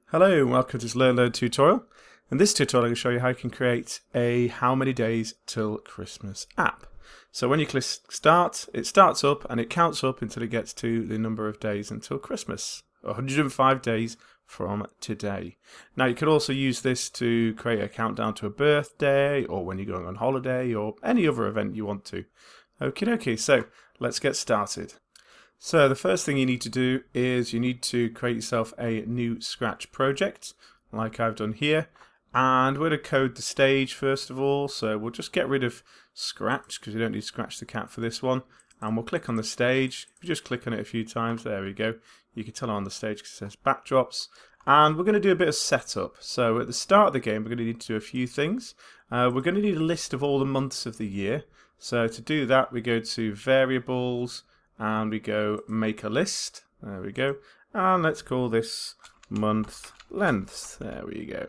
Hello and welcome to this Learn tutorial. In this tutorial I'm going to show you how you can create a how many days till Christmas app. So when you click start, it starts up and it counts up until it gets to the number of days until Christmas. 105 days from today. Now you could also use this to create a countdown to a birthday or when you're going on holiday or any other event you want to. Okie dokie, so let's get started. So the first thing you need to do is you need to create yourself a new Scratch project like I've done here, and we're going to code the stage first of all. So we'll just get rid of Scratch because we don't need Scratch the cat for this one, and we'll click on the stage. If you just click on it a few times, there we go, you can tell I'm on the stage because it says backdrops, and we're going to do a bit of setup. So at the start of the game we're going to need to do a few things. We're going to need a list of all the months of the year. So to do that we go to variables and we go make a list. There we go. And let's call this month lengths. There we go.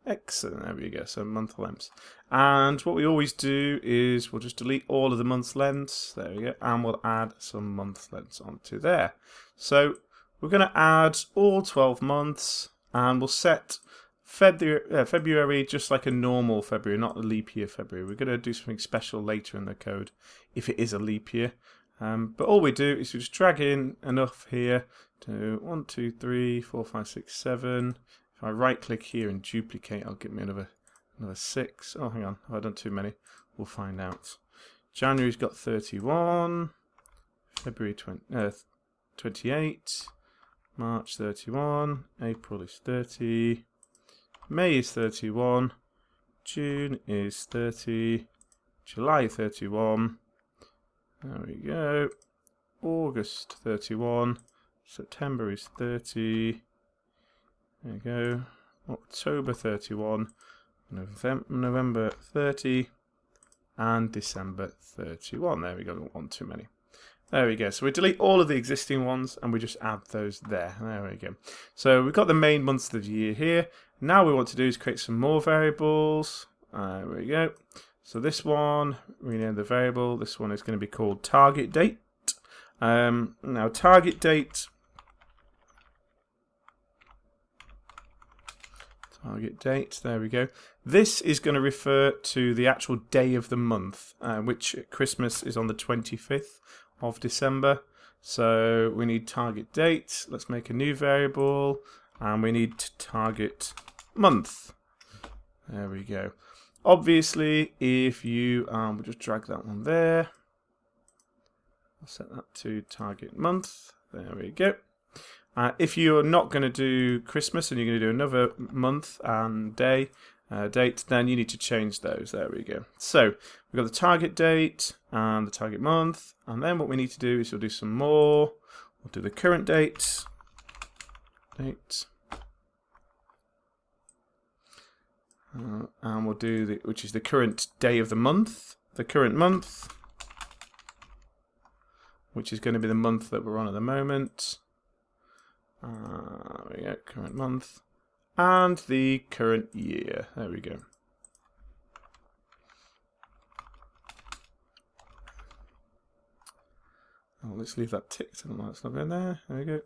Excellent. There we go. So month lengths. And what we always do is we'll just delete all of the month lengths. There we go. And we'll add some month lengths onto there. So we're going to add all 12 months and we'll set February just like a normal February, not a leap year February. We're going to do something special later in the code if it is a leap year. But all we do is we just drag in enough here to 1, 2, 3, 4, 5, 6, 7. If I right click here and duplicate, I'll get me another 6. Oh, hang on, have I done too many? We'll find out. January's got 31, February 28, March 31, April is 30, May is 31, June is 30, July 31. There we go. August 31. September is 30. There we go. October 31. November 30. And December 31. There we go. Don't want too many. There we go. So we delete all of the existing ones and we just add those there. There we go. So we've got the main months of the year here. Now what we want to do is create some more variables. There we go. So this one, rename the variable. This one is going to be called target date. Now target date. There we go. This is going to refer to the actual day of the month, which Christmas is on the 25th of December. So we need target date. Let's make a new variable, and we need target month. There we go. Obviously, if you we'll just drag that one there. I'll set that to target month. There we go. If you're not going to do Christmas and you're going to do another month and date, then you need to change those. There we go. So we've got the target date and the target month, and then what we need to do is we'll do some more. We'll do the current date. And we'll do which is the current day of the month, the current month, which is going to be the month that we're on at the moment. There we go, current month, and the current year. There we go. Oh, let's leave that ticked. I don't know what's not in there. There we go.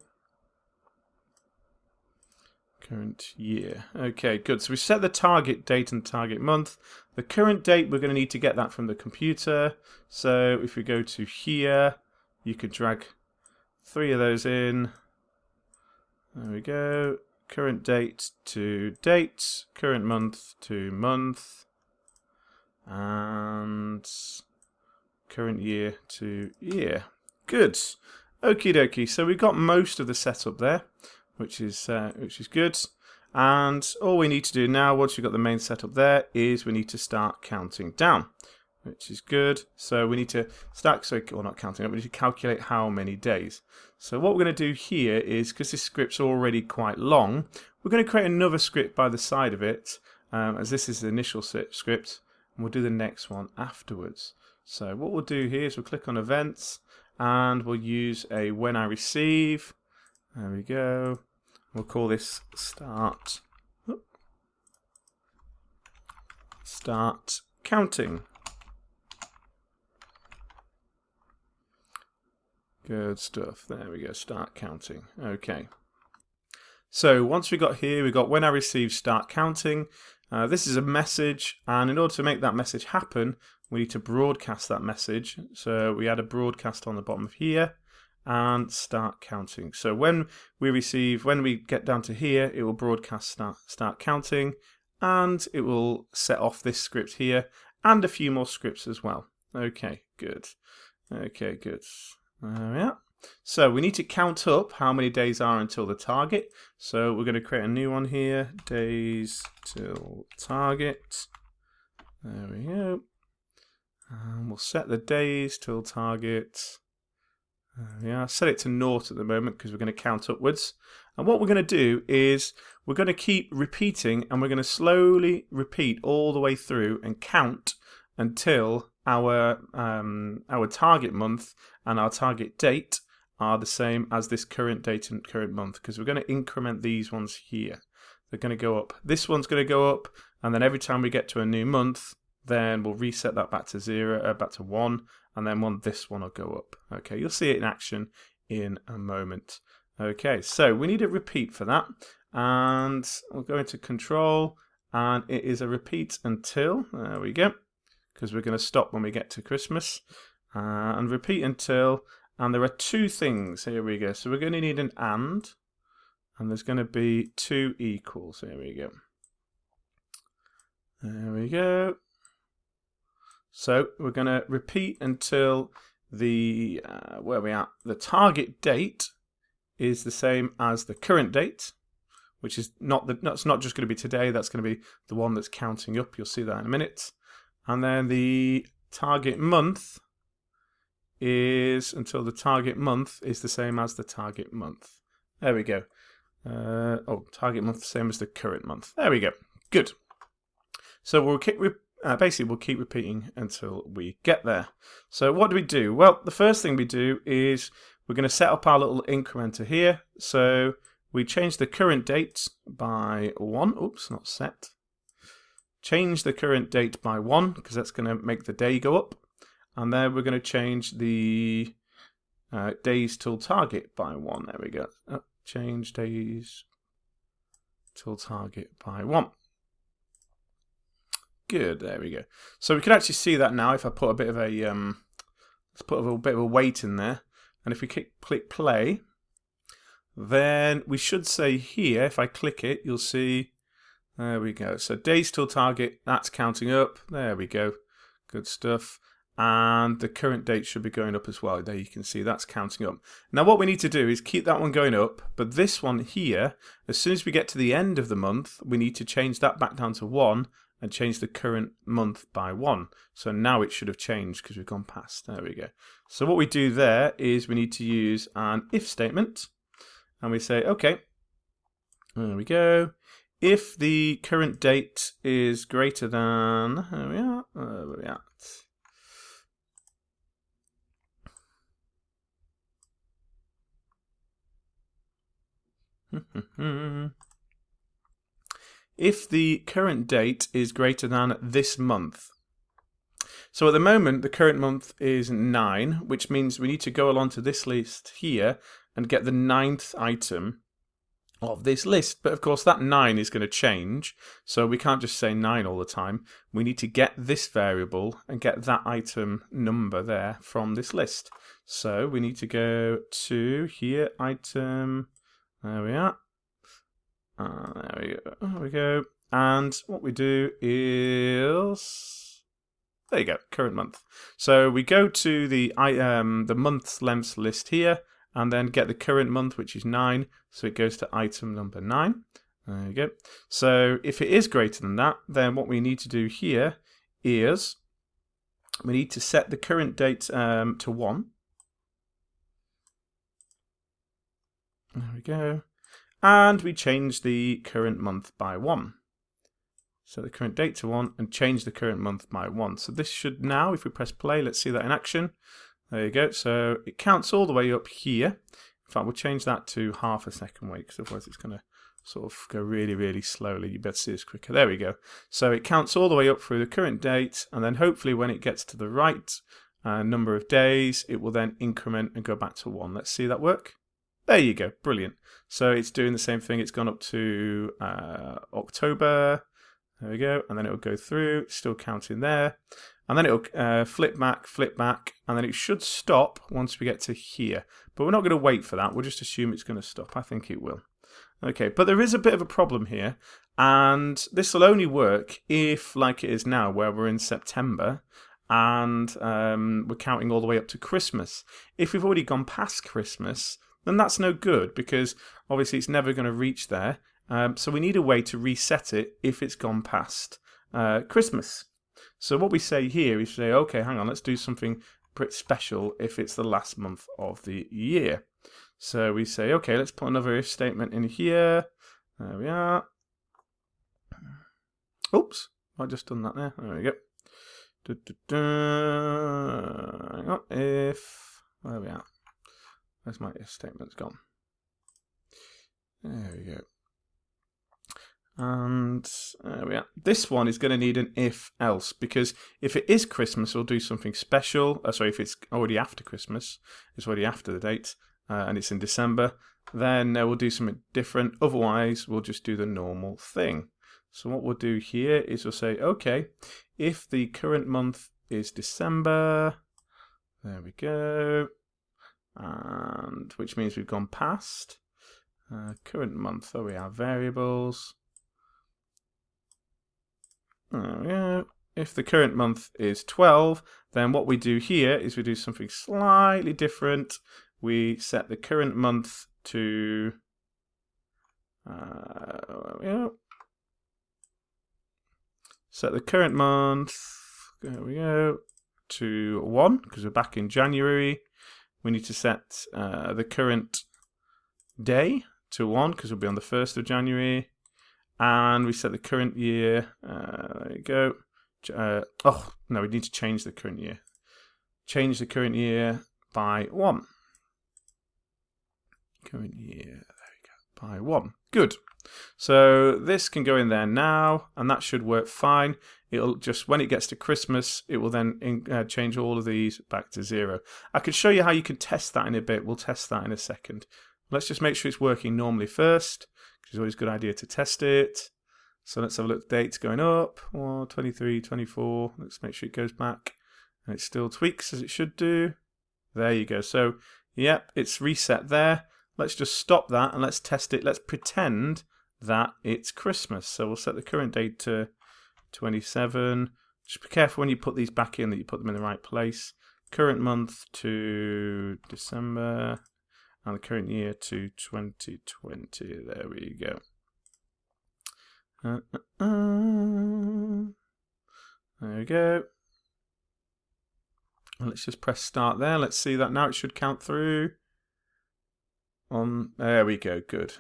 Current year. Okay, good. So we set the target date and target month. The current date, we're going to need to get that from the computer. So if we go to here, you could drag 3 of those in. There we go. Current date to date. Current month to month. And current year to year. Good. Okie dokie. So we've got most of the setup there, which is good. And all we need to do now, once we've got the main setup there, is we need to start counting down, which is good. So we need to start, not counting up, we need to calculate how many days. So what we're going to do here is, because this script's already quite long, we're going to create another script by the side of it, as this is the initial script, and we'll do the next one afterwards. So what we'll do here is we'll click on events, and we'll use a when I receive. There we go. We'll call this start counting. Good stuff. There we go. Start counting. Okay. So once we got here, we got when I receive start counting. This is a message, and in order to make that message happen, we need to broadcast that message. So we add a broadcast on the bottom of here and start counting. So when we get down to here, it will broadcast start counting, and it will set off this script here and a few more scripts as well. Okay, good. Okay, good. Yeah. So we need to count up how many days are until the target. So we're going to create a new one here, days till target. There we go. And we'll set the days till target. Yeah, set it to 0 at the moment because we're going to count upwards. And what we're going to do is we're going to keep repeating, and we're going to slowly repeat all the way through and count until our target month and our target date are the same as this current date and current month, because we're going to increment these ones here. They're going to go up. This one's going to go up, and then every time we get to a new month, then we'll reset that back to 0, back to 1, and then this one will go up. Okay, you'll see it in action in a moment. Okay, so we need a repeat for that, and we'll go into control, and it is a repeat until, there we go, because we're going to stop when we get to Christmas, and repeat until. And there are two things. Here we go. So we're going to need an and there's going to be 2 equals. Here we go. There we go. So we're going to repeat until the where we at. The target date is the same as the current date, which is that's not just going to be today. That's going to be the one that's counting up. You'll see that in a minute. And then the target month is until the target month is the same as the target month. There we go. Target month the same as the current month. There we go. Good. So we'll keep repeating until we get there. So what do we do? Well, the first thing we do is we're going to set up our little incrementer here. So we change the current date by 1. Oops, not set. Change the current date by 1 because that's going to make the day go up. And then we're going to change the days till target by 1. There we go. Change days till target by 1. Good. There we go. So we can actually see that now. If I put a bit of a bit of a weight in there, and if we click play, then we should say here. If I click it, you'll see. There we go. So days till target. That's counting up. There we go. Good stuff. And the current date should be going up as well. There you can see that's counting up. Now what we need to do is keep that one going up, but this one here, as soon as we get to the end of the month, we need to change that back down to 1 and change the current month by 1. So now it should have changed because we've gone past. There we go. So what we do there is we need to use an if statement, and we say, okay, there we go. If the current date is greater than, there we are, where we at? If the current date is greater than this month. So at the moment, the current month is 9, which means we need to go along to this list here and get the 9th item of this list. But of course, that 9 is going to change, so we can't just say 9 all the time. We need to get this variable and get that item number there from this list. So we need to go to here, item. There we are. There we go. And what we do is, there you go, current month. So we go to the month's lengths list here, and then get the current month, which is 9. So it goes to item number 9. There you go. So if it is greater than that, then what we need to do here is we need to set the current date to 1. There we go. And we change the current month by 1. So the current date to 1 and change the current month by 1. So this should now, if we press play, let's see that in action. There you go. So it counts all the way up here. In fact, we'll change that to half a second wait, because otherwise it's going to sort of go really, really slowly. You better see this quicker. There we go. So it counts all the way up through the current date, and then hopefully when it gets to the right number of days, it will then increment and go back to 1. Let's see that work. There you go, brilliant. So it's doing the same thing. It's gone up to October. There we go, and then it'll go through, still counting there, and then it'll flip back, and then it should stop once we get to here. But we're not going to wait for that. We'll just assume it's going to stop. I think it will. Okay, but there is a bit of a problem here, and this will only work if, like it is now, where we're in September, and we're counting all the way up to Christmas. If we've already gone past Christmas, then that's no good, because obviously it's never going to reach there. So we need a way to reset it if it's gone past Christmas. So what we say here is say, okay, hang on, let's do something pretty special if it's the last month of the year. So we say, okay, let's put another if statement in here. There we are. Oops, I've just done that there. There we go. Hang on, if, there we are. Where's my if statements gone? There we go. And there we are. This one is going to need an if else, because if it is Christmas, we'll do something special. Sorry, if it's already after Christmas, it's already after the date, and it's in December, then we'll do something different. Otherwise, we'll just do the normal thing. So what we'll do here is we'll say, okay, if the current month is December, there we go, and which means we've gone past current month. There we are, variables. There we go. If the current month is 12, then what we do here is we do something slightly different. We set the current month to there we go. Set the current month, there we go, to 1, because we're back in January. We need to set the current day to 1, because we'll be on the 1st of January. And we set the current year, there you go. Oh, no, we need to change the current year. Change the current year by 1. Current year, there we go, by 1. Good. So this can go in there now, and that should work fine. It'll just, when it gets to Christmas, it will then change all of these back to 0. I could show you how you can test that in a bit. We'll test that in a second. Let's just make sure it's working normally first, because it's always a good idea to test it. So let's have a look. Dates going up, 23, 24. Let's make sure it goes back, and it still tweaks as it should do. There you go. So, yep, it's reset there. Let's just stop that and let's test it. Let's pretend that it's Christmas. So we'll set the current date to 27. Just be careful when you put these back in that you put them in the right place. Current month to December, and the current year to 2020. There we go. There we go. And let's just press start there. Let's see that now. It should count through. There we go. Good.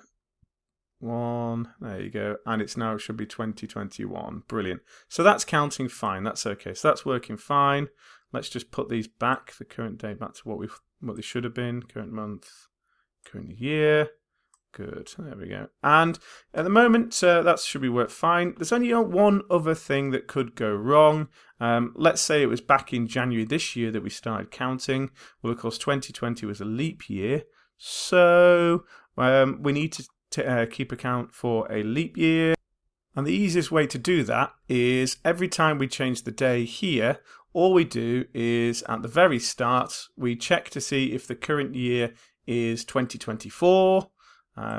1. There you go. And it's now, it should be 2021. Brilliant. So that's counting fine. That's okay. So that's working fine. Let's just put these back, the current day back to what they should have been. Current month, current year. Good. There we go. And at the moment, that should be work fine. There's only one other thing that could go wrong. Let's say it was back in January this year that we started counting. Well, of course, 2020 was a leap year. So we need to keep account for a leap year. And the easiest way to do that is every time we change the day here, all we do is at the very start, we check to see if the current year is 2024.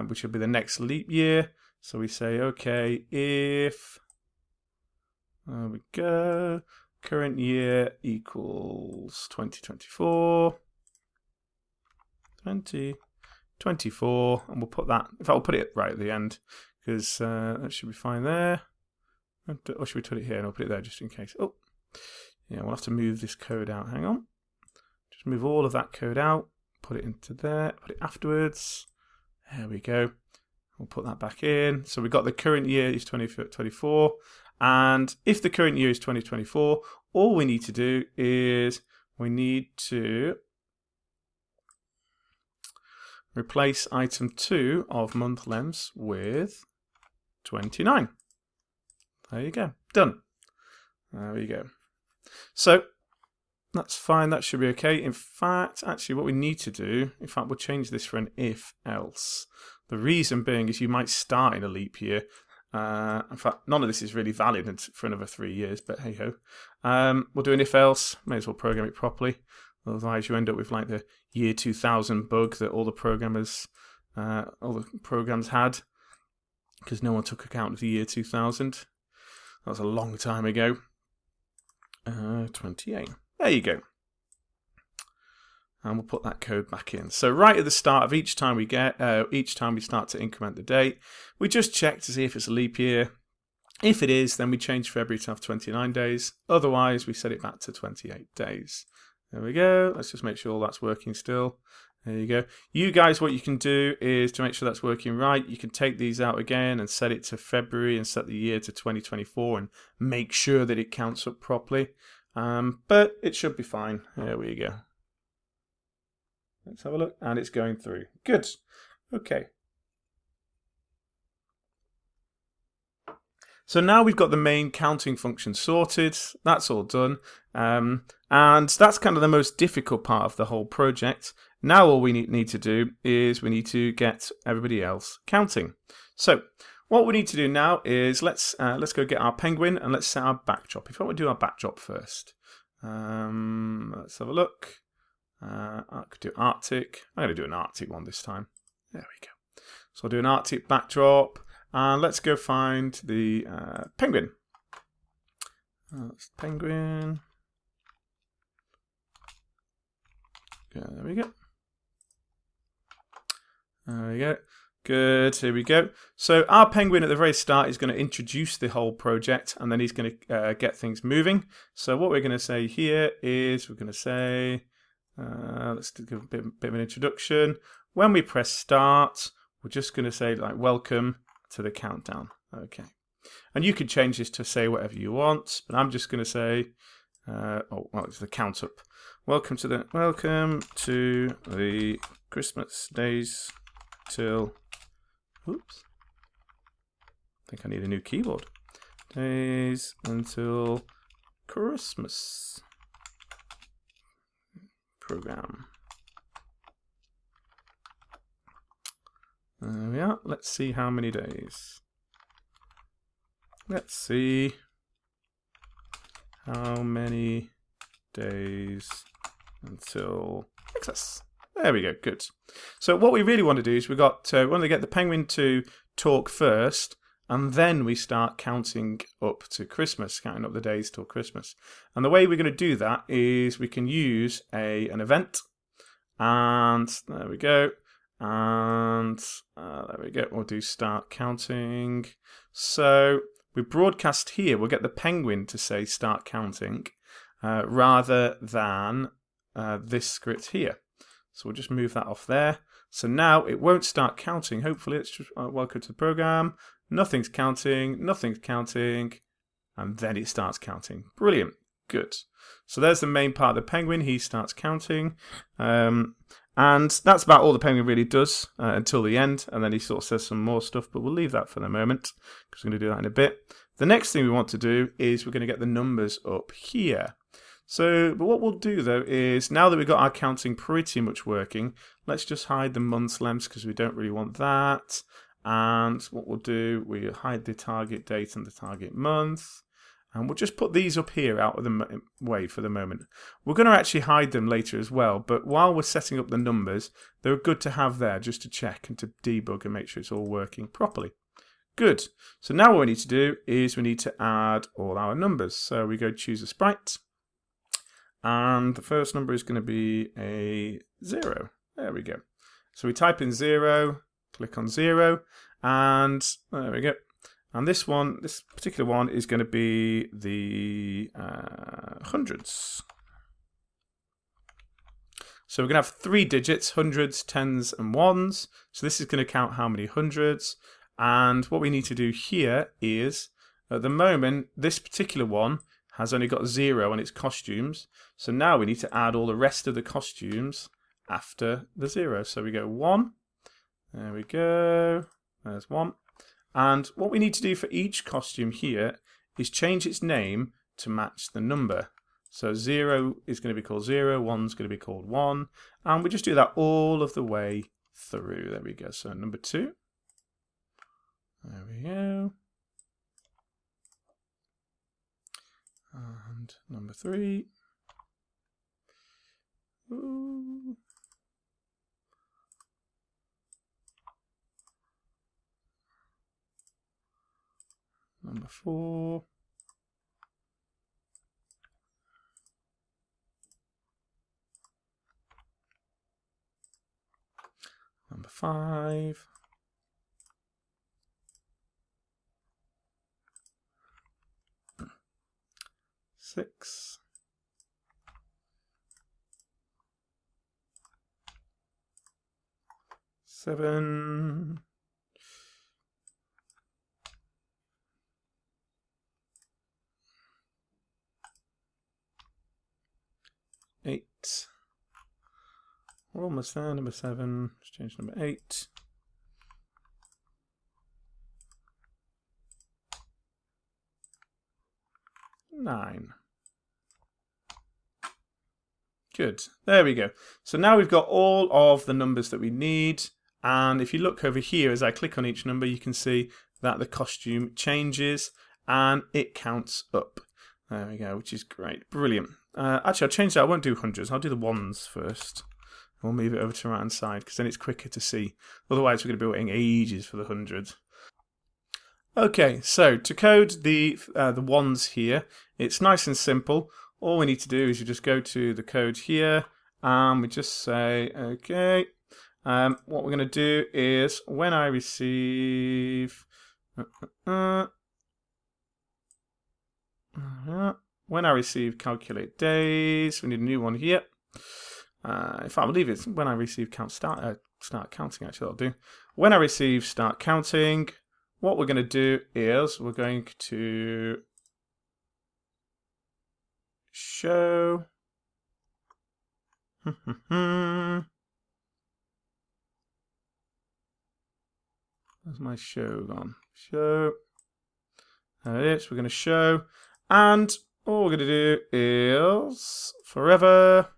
Which will be the next leap year. So we say, okay, if, there we go, current year equals 2024, 2024, and we'll put that, in fact, we'll put it right at the end, because that should be fine there. Or should we put it here? And I'll put it there just in case. Oh, yeah, we'll have to move this code out. Hang on. Just move all of that code out, put it into there, put it afterwards. There we go. We'll put that back in. So we've got the current year is 2024. And if the current year is 2024, all we need to do is we need to replace item 2 of month lengths with 29. There you go. Done. There we go. So that's fine. That should be okay. In fact, actually, what we need to do, in fact, we'll change this for an if-else. The reason being is you might start in a leap year. In fact, none of this is really valid for another 3 years, but hey-ho. We'll do an if-else. May as well program it properly. Otherwise, you end up with like the year 2000 bug that all the programs had, because no one took account of the year 2000. That was a long time ago. 28. There you go. And we'll put that code back in. So right at the start of each time we start to increment the date, we just check to see if it's a leap year. If it is, then we change February to have 29 days. Otherwise, we set it back to 28 days. There we go. Let's just make sure all that's working still. There you go. You guys, what you can do is to make sure that's working right, you can take these out again and set it to February and set the year to 2024 and make sure that it counts up properly. But it should be fine. There we go. Let's have a look. And it's going through. Good. Okay. So now we've got the main counting function sorted. That's all done. And that's kind of the most difficult part of the whole project. Now all we need to do is we need to get everybody else counting. So what we need to do now is let's go get our penguin and let's set our backdrop. In fact, we'll do our backdrop first. Let's have a look. I could do Arctic. I'm going to do an Arctic one this time. There we go. So I'll do an Arctic backdrop. And let's go find the penguin. That's penguin. Yeah, there we go. There we go. Good, here we go. So our penguin at the very start is going to introduce the whole project, and then he's going to get things moving. So what we're going to say here is we're going to say, let's give a bit of an introduction. When we press start, we're just going to say like welcome to the countdown. Okay. And you can change this to say whatever you want, but I'm just going to say, it's the count up. Welcome to the Christmas days till, oops, I think I need a new keyboard. Days until Christmas program. There we are. Let's see how many days. Let's see how many days until Xmas. There we go. Good. So what we really want to do is we want to get the penguin to talk first, and then we start counting up to Christmas, counting up the days till Christmas. And the way we're going to do that is we can use an event, and there we go. And there we go. We'll do start counting. So we broadcast here. We'll get the penguin to say start counting rather than this script here. So we'll just move that off there. So now it won't start counting. Hopefully it's just welcome to the program. Nothing's counting. Nothing's counting. And then it starts counting. Brilliant. Good. So there's the main part of the penguin. He starts counting. And that's about all the penguin really does until the end. And then he sort of says some more stuff, but we'll leave that for the moment because we're going to do that in a bit. The next thing we want to do is we're going to get the numbers up here. So, but what we'll do though is now that we've got our counting pretty much working, let's just hide the months lengths because we don't really want that. And what we'll do, we hide the target date and the target month. And we'll just put these up here out of the way for the moment. We're going to actually hide them later as well, but while we're setting up the numbers, they're good to have there just to check and to debug and make sure it's all working properly. Good. So now what we need to do is we need to add all our numbers. So we go choose a sprite, and the first number is going to be a 0. There we go. So we type in 0, click on 0, and there we go. And this particular one is going to be the hundreds. So we're going to have 3 digits, hundreds, tens, and ones. So this is going to count how many hundreds. And what we need to do here is, at the moment, this particular one has only got 0 on its costumes. So now we need to add all the rest of the costumes after the 0. So we go 1. There we go. There's 1. And what we need to do for each costume here is change its name to match the number. So 0 is going to be called 0, 1 is going to be called 1, and we just do that all of the way through. There we go. So number 2. There we go. And number 3. Ooh. Number 4. Number 5. Six. 7. 8. We're almost there. Number 7. Let's change number 8. 9. Good. There we go. So now we've got all of the numbers that we need. And if you look over here, as I click on each number, you can see that the costume changes and it counts up. There we go, which is great. Brilliant. Actually, I'll change that. I won't do hundreds. I'll do the ones first. We'll move it over to the right-hand side because then it's quicker to see. Otherwise, we're going to be waiting ages for the hundreds. Okay, so to code the ones here, it's nice and simple. All we need to do is you just go to the code here and we just say, okay, what we're going to do is when I receive, calculate days, we need a new one here. In fact, I believe it's when I receive start counting, actually, that'll do. When I receive start counting, what we're going to do is we're going to show where's my show gone? Show. There it is. We're going to show. And all we're going to do is forever.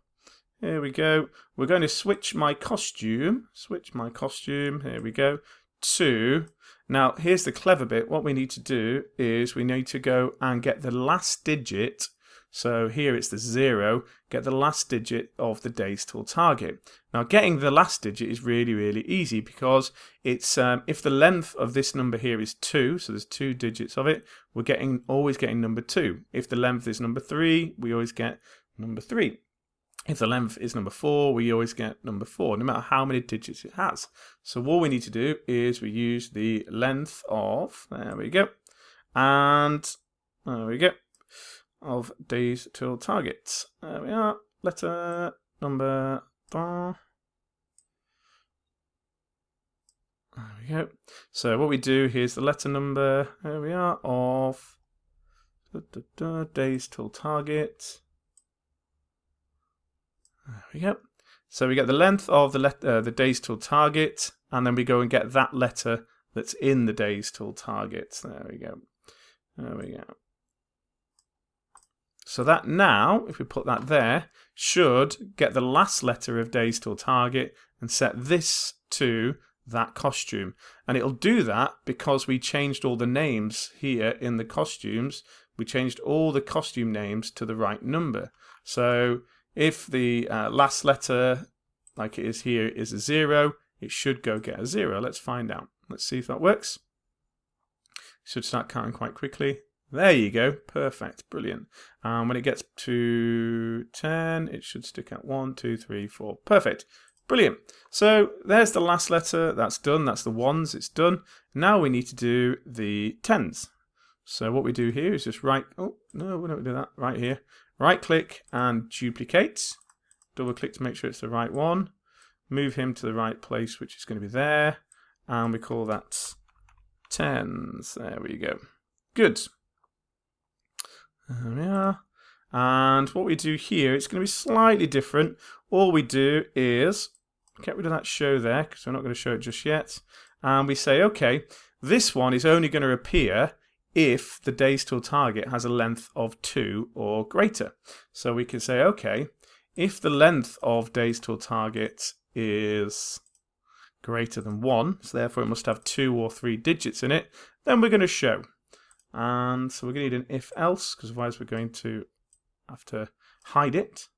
Here we go. We're going to switch my costume. Here we go. To. Now, here's the clever bit. What we need to do is we need to go and get the last digit. So here it's the 0. Get the last digit of the days till target. Now, getting the last digit is really, really easy because it's if the length of this number here is 2, so there's 2 digits of it, we're always getting number 2. If the length is number 3, we always get number 3. If the length is number 4, we always get number 4, no matter how many digits it has. So all we need to do is we use the length of, there we go, and there we go, of days till target. There we are, letter number 4. There we go. So what we do, here's the letter number, there we are, of days till target. There we go. So we get the length of the days till target, and then we go and get that letter that's in the days till target. There we go. There we go. So that now, if we put that there, should get the last letter of days till target and set this to that costume. And it'll do that because we changed all the names here in the costumes. We changed all the costume names to the right number. So if the last letter, like it is here, is a 0, it should go get a 0. Let's find out. Let's see if that works. Should start counting quite quickly. There you go. Perfect. Brilliant. When it gets to 10, it should stick at 1, 2, 3, 4. Perfect. Brilliant. So there's the last letter. That's done. That's the ones. It's done. Now we need to do the tens. So what we do here is just right here. Right click and duplicate. Double click to make sure it's the right one. Move him to the right place, which is going to be there. And we call that tens. There we go. Good. There we are. And what we do here, it's going to be slightly different. All we do is get rid of that show there because we're not going to show it just yet. And we say, okay, this one is only going to appear if the days till target has a length of 2 or greater. So we can say, okay, if the length of days till target is greater than 1, so therefore it must have 2 or 3 digits in it, then we're going to show. And so we're going to need an if else, because otherwise we're going to have to hide it.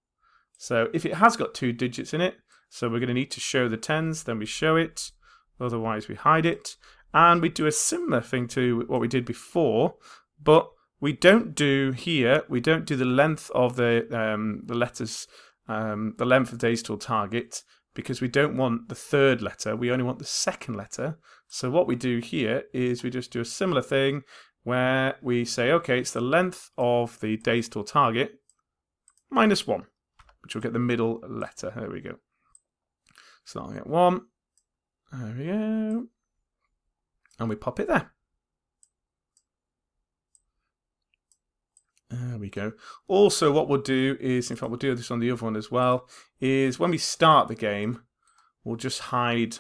So if it has got 2 digits in it, so we're going to need to show the tens, then we show it, otherwise we hide it. And we do a similar thing to what we did before, but we don't do here, we don't do the length of the letters, the length of days till target, because we don't want the third letter, we only want the second letter. So what we do here is we just do a similar thing where we say, okay, it's the length of the days till target minus 1, which will get the middle letter. There we go. So I'll get 1. There we go. And we pop it there. There we go. Also, what we'll do is, in fact, we'll do this on the other one as well, is when we start the game, we'll just hide.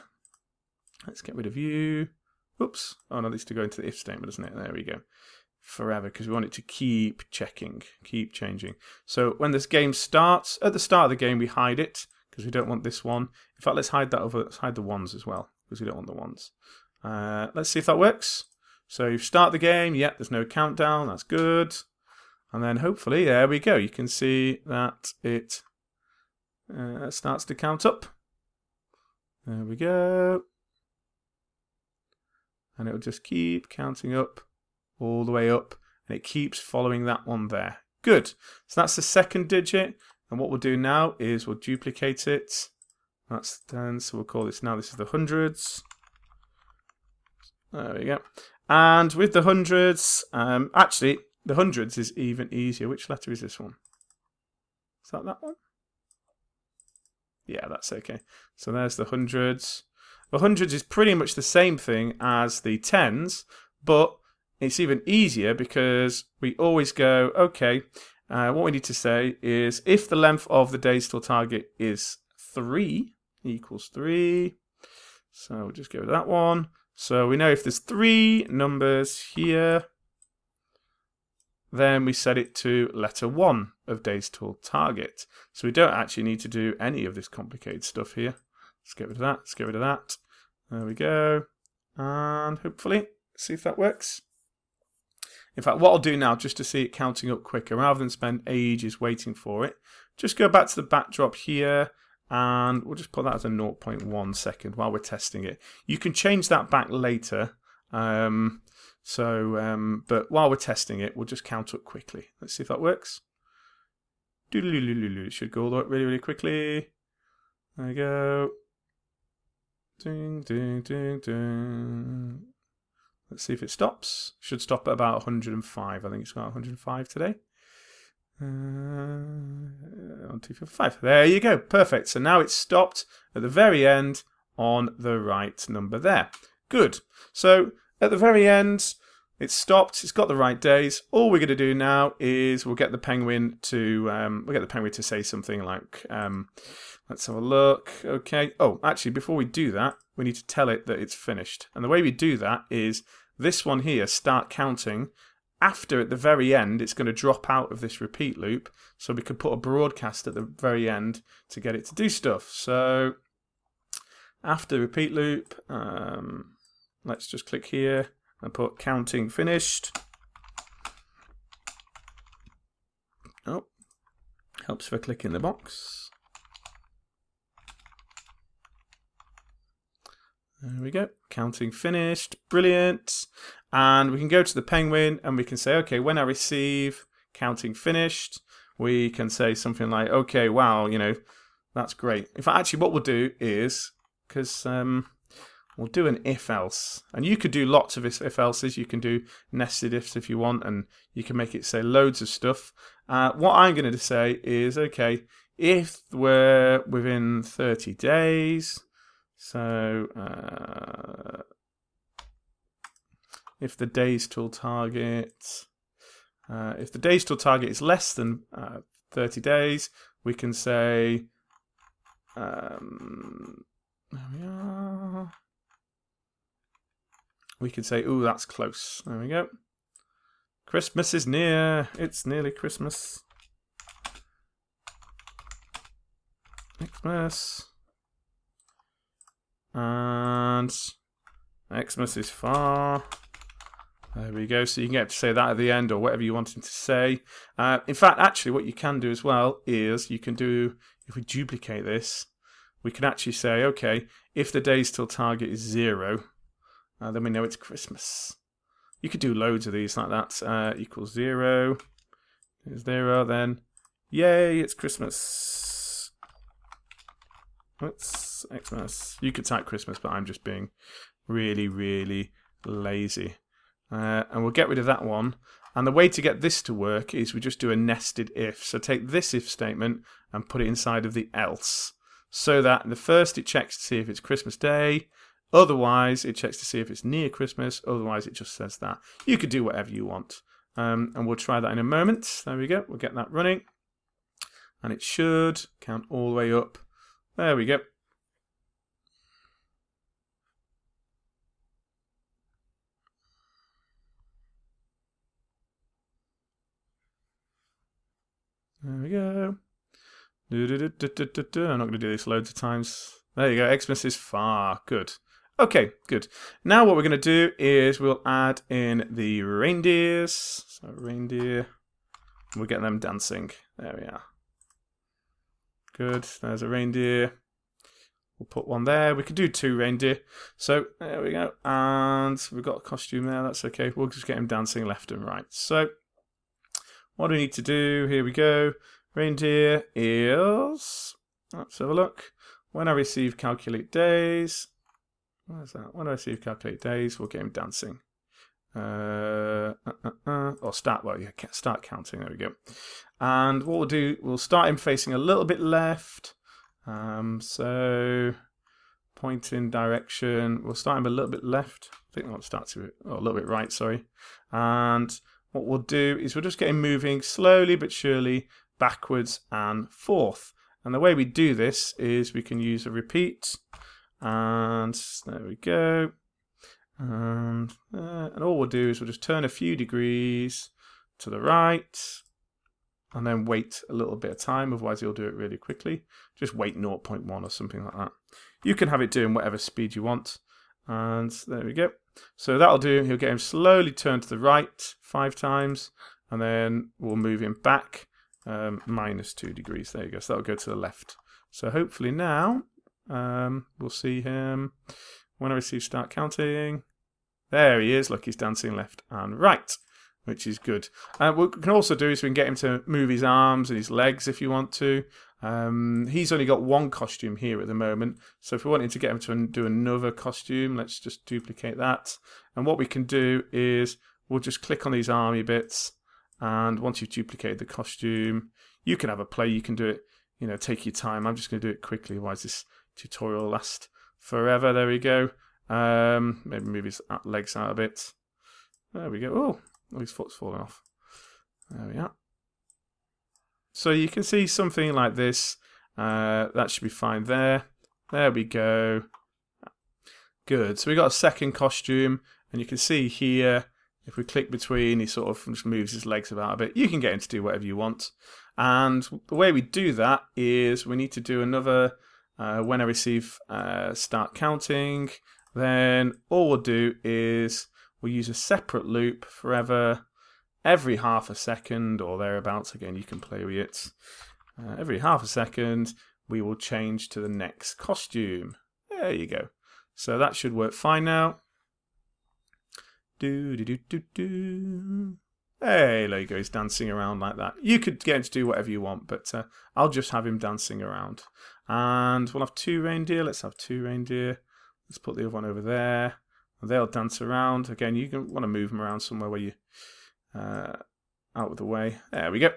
Let's get rid of you. Oops. Oh, no, it needs to go into the if statement, doesn't it? There we go. Forever, because we want it to keep checking, keep changing. So when this game starts, at the start of the game, we hide it, because we don't want this one. In fact, let's hide that over. Let's hide the ones as well, because we don't want the ones. Let's see if that works. So you start the game, yep, there's no countdown, that's good. And then hopefully, there we go, you can see that it starts to count up. There we go. And it'll just keep counting up, all the way up, and it keeps following that one there. Good, so that's the second digit, and what we'll do now is we'll duplicate it. That's 10, so we'll call this now, this is the hundreds. There we go. And with the hundreds, actually, the hundreds is even easier. Which letter is this one? Is that one? Yeah, that's okay. So there's the hundreds. The hundreds is pretty much the same thing as the tens, but it's even easier because we always go, okay, what we need to say is if the length of the days till target is 3, equals 3. So we'll just go to that one. So we know if there's 3 numbers here, then we set it to letter 1 of days till target. So we don't actually need to do any of this complicated stuff here. Let's get rid of that, let's get rid of that. There we go. And hopefully, see if that works. In fact, what I'll do now, just to see it counting up quicker, rather than spend ages waiting for it, just go back to the backdrop here, and we'll just put that as a 0.1 second while we're testing it. You can change that back later, but while we're testing it, we'll just count up quickly. Let's see if that works. It should go all the way up really, really quickly. There we go. Ding, ding, ding, ding. Let's see if it stops. Should stop at about 105. I think it's about 105 today. 1, 2, 3, 4, 5. There you go. Perfect. So now it's stopped at the very end on the right number there. Good. So at the very end, it's stopped. It's got the right days. All we're going to do now is we'll get the penguin to say something like, let's have a look. Okay. Oh, actually, before we do that, we need to tell it that it's finished. And the way we do that is this one here, start counting. After, at the very end, it's going to drop out of this repeat loop, so we could put a broadcast at the very end to get it to do stuff. So after the repeat loop, let's just click here and put counting finished. Oh, helps for clicking the box. There we go, counting finished, brilliant. And we can go to the penguin and we can say, okay, when I receive counting finished, we can say something like, okay, wow, you know, that's great. In fact, actually what we'll do is, because we'll do an if-else. And you could do lots of if-elses. You can do nested ifs if you want, and you can make it say loads of stuff. What I'm going to say is, okay, if we're within 30 days, so if the days till target, is less than 30 days, we can say, there we are. We can say, ooh, that's close. There we go. Christmas is near. It's nearly Christmas. Xmas. And Xmas is far. There we go. So you can get to say that at the end or whatever you want him to say. In fact, actually, what you can do as well is you can do, if we duplicate this, we can actually say, okay, if the days till target is 0, then we know it's Christmas. You could do loads of these like that. Equals 0. Is 0, then yay, it's Christmas. It's Xmas. You could type Christmas, but I'm just being really, really lazy. And we'll get rid of that one. And the way to get this to work is we just do a nested if. So take this if statement and put it inside of the else. So that the first it checks to see if it's Christmas Day. Otherwise, it checks to see if it's near Christmas. Otherwise, it just says that. You could do whatever you want. And we'll try that in a moment. There we go. We'll get that running. And it should count all the way up. There we go. There we go. I'm not going to do this loads of times. There you go. Xmas is far. Good. Okay, good. Now what we're going to do is we'll add in the reindeers. So reindeer. We'll get them dancing. There we are. Good. There's a reindeer. We'll put one there. We could do 2 reindeer. So there we go. And we've got a costume there. That's okay. We'll just get him dancing left and right. So what do we need to do? Here we go. Reindeer is, let's have a look. When I receive calculate days, where's that? When I receive calculate days, we'll get him dancing. Or start, well, yeah, start counting, there we go. And what we'll do, we'll start him facing a little bit left. So pointing direction, we'll start him a little bit left. I think I'll start to, a little bit right, sorry. And what we'll do is we'll just get him moving slowly but surely backwards and forth. And the way we do this is we can use a repeat. And there we go. And all we'll do is we'll just turn a few degrees to the right. And then wait a little bit of time, otherwise he'll do it really quickly. Just wait 0.1 or something like that. You can have it doing whatever speed you want. And there we go. So that'll do. He'll get him slowly turned to the right 5 times. And then we'll move him back -2 degrees. There you go. So that'll go to the left. So hopefully now we'll see him. When I receive start counting. There he is. Look, he's dancing left and right, which is good. What we can also do is we can get him to move his arms and his legs if you want to. He's only got 1 costume here at the moment. So if we wanted to get him to do another costume, let's just duplicate that. And what we can do is we'll just click on these army bits. And once you've duplicated the costume, you can have a play. You can do it, take your time. I'm just going to do it quickly. Otherwise this tutorial will last forever. There we go. Maybe move his legs out a bit. There we go. Oh, his foot's fallen off. There we are. So you can see something like this. That should be fine there. There we go. Good. So we got a second costume. And you can see here, if we click between, he sort of just moves his legs about a bit. You can get him to do whatever you want. And the way we do that is we need to do another when I receive start counting. Then all we'll do is we'll use a separate loop forever. Every half a second or thereabouts, again, you can play with it. Every half a second, we will change to the next costume. There you go. So that should work fine now. Hey, there you go. He's dancing around like that. You could get him to do whatever you want, but I'll just have him dancing around. And we'll have 2 reindeer. Let's have 2 reindeer. Let's put the other one over there. And they'll dance around. Again, you can want to move them around somewhere where you out of the way. There we go.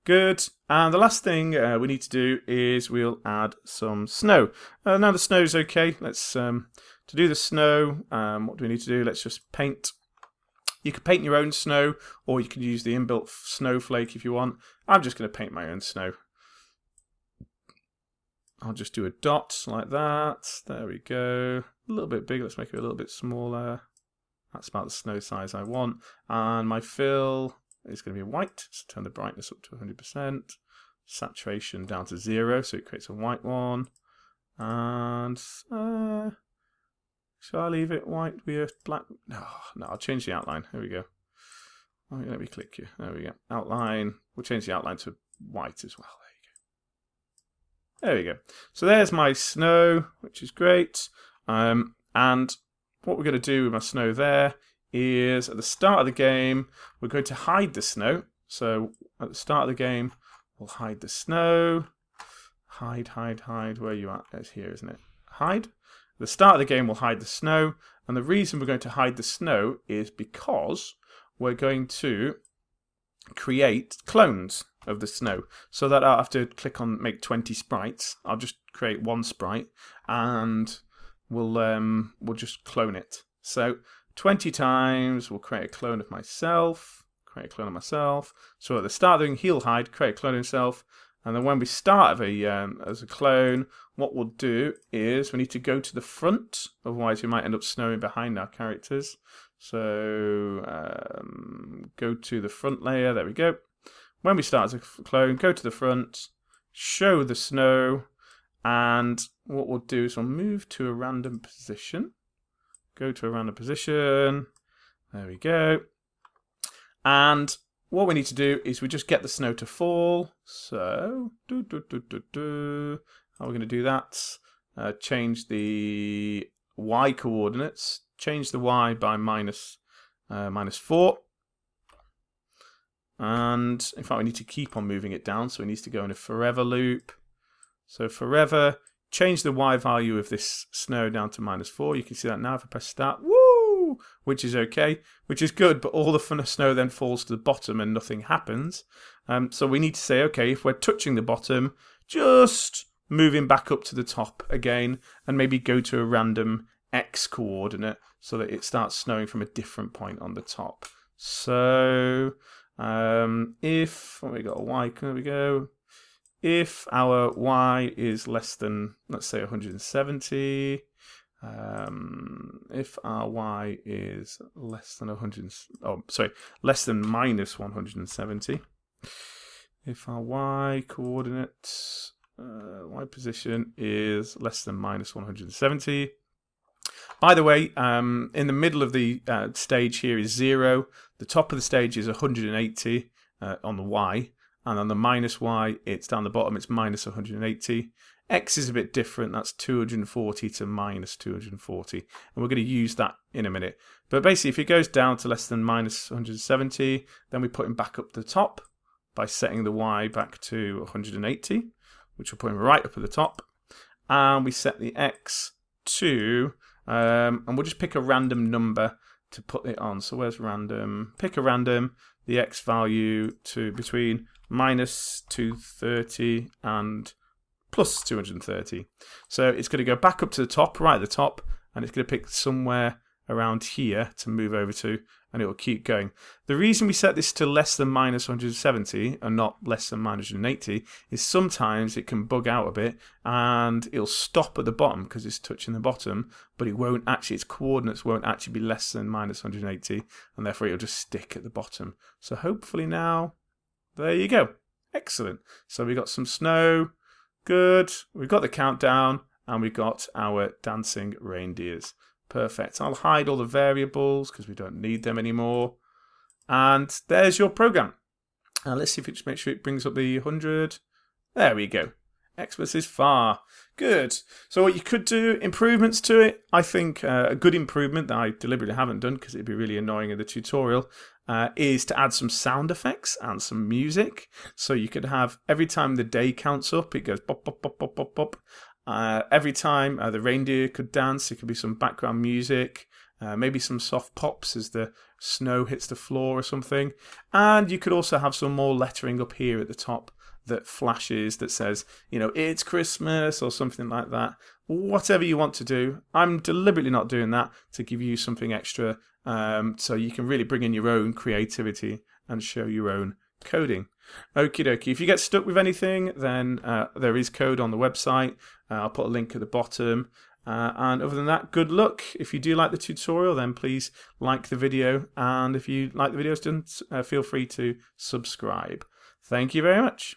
Good. And the last thing we need to do is we'll add some snow. Now the snow's okay. Let's to do the snow. What do we need to do? Let's just paint. You can paint your own snow, or you can use the inbuilt snowflake if you want. I'm just going to paint my own snow. I'll just do a dot like that. There we go. A little bit bigger. Let's make it a little bit smaller. That's about the snow size I want. And my fill is going to be white, so turn the brightness up to 100%. Saturation down to 0, so it creates a white one. And shall I leave it white with black? No, I'll change the outline. Here we go. Oh, let me click here. There we go. Outline. We'll change the outline to white as well. There we go. So there's my snow, which is great. And what we're going to do with my snow there is at the start of the game, we're going to hide the snow. So at the start of the game, we'll hide the snow. Hide. Where are you at? It's here, isn't it? Hide. At the start of the game, we'll hide the snow. And the reason we're going to hide the snow is because we're going to create clones of the snow, so that I'll have to click on make 20 sprites. I'll just create one sprite and we'll just clone it. So 20 times we'll create a clone of myself, So at the start of the he'll hide, create a clone of himself, and then when we start as a clone, what we'll do is we need to go to the front, otherwise we might end up snowing behind our characters. So go to the front layer, there we go. When we start as a clone, go to the front, show the snow, and what we'll do is we'll move to a random position. Go to a random position, there we go. And what we need to do is we just get the snow to fall. So, how are we going to do that? Change the y coordinates. Change the y by minus 4. And in fact, we need to keep on moving it down. So it needs to go in a forever loop. So forever, change the y value of this snow down to -4. You can see that now if I press start. Woo! Which is okay, which is good, but all the snow then falls to the bottom and nothing happens. So we need to say, okay, if we're touching the bottom, just moving back up to the top again and maybe go to a random x coordinate so that it starts snowing from a different point on the top. So if we got a y, there we go. If our y is less than, let's say, 170, if our y is less than less than minus 170, if our y coordinates, y position is less than minus 170. By the way, in the middle of the stage here is 0. The top of the stage is 180 on the y. And on the minus y, it's down the bottom, it's minus 180. X is a bit different, that's 240 to minus 240. And we're going to use that in a minute. But basically, if it goes down to less than minus 170, then we put him back up the top by setting the y back to 180, which will put him right up at the top. And we set the x to, and we'll just pick a random number to put it on. So where's random? Pick a random, the x value to between minus 230 and plus 230. So it's going to go back up to the top, right at the top, and it's going to pick somewhere around here to move over to, and it will keep going. The reason we set this to less than minus 170 and not less than minus 180 is sometimes it can bug out a bit and it'll stop at the bottom because it's touching the bottom, but it won't actually, its coordinates won't actually be less than minus 180, and therefore it'll just stick at the bottom. So hopefully now, there you go. Excellent. So we got some snow. Good. We've got the countdown and we've got our dancing reindeers. Perfect. I'll hide all the variables because we don't need them anymore. And there's your program. Let's see if it just makes sure it brings up the 100. There we go. Xmas is far. Good. So what you could do, improvements to it. I think a good improvement that I deliberately haven't done because it'd be really annoying in the tutorial is to add some sound effects and some music. So you could have every time the day counts up, it goes bop, bop, bop, bop, bop, bop. Every time the reindeer could dance, it could be some background music, maybe some soft pops as the snow hits the floor or something. And you could also have some more lettering up here at the top that flashes that says, you know, it's Christmas or something like that. Whatever you want to do. I'm deliberately not doing that to give you something extra so you can really bring in your own creativity and show your own coding. Okie dokie. If you get stuck with anything, then there is code on the website. I'll put a link at the bottom. And other than that, good luck. If you do like the tutorial, then please like the video. And if you like the videos, then feel free to subscribe. Thank you very much.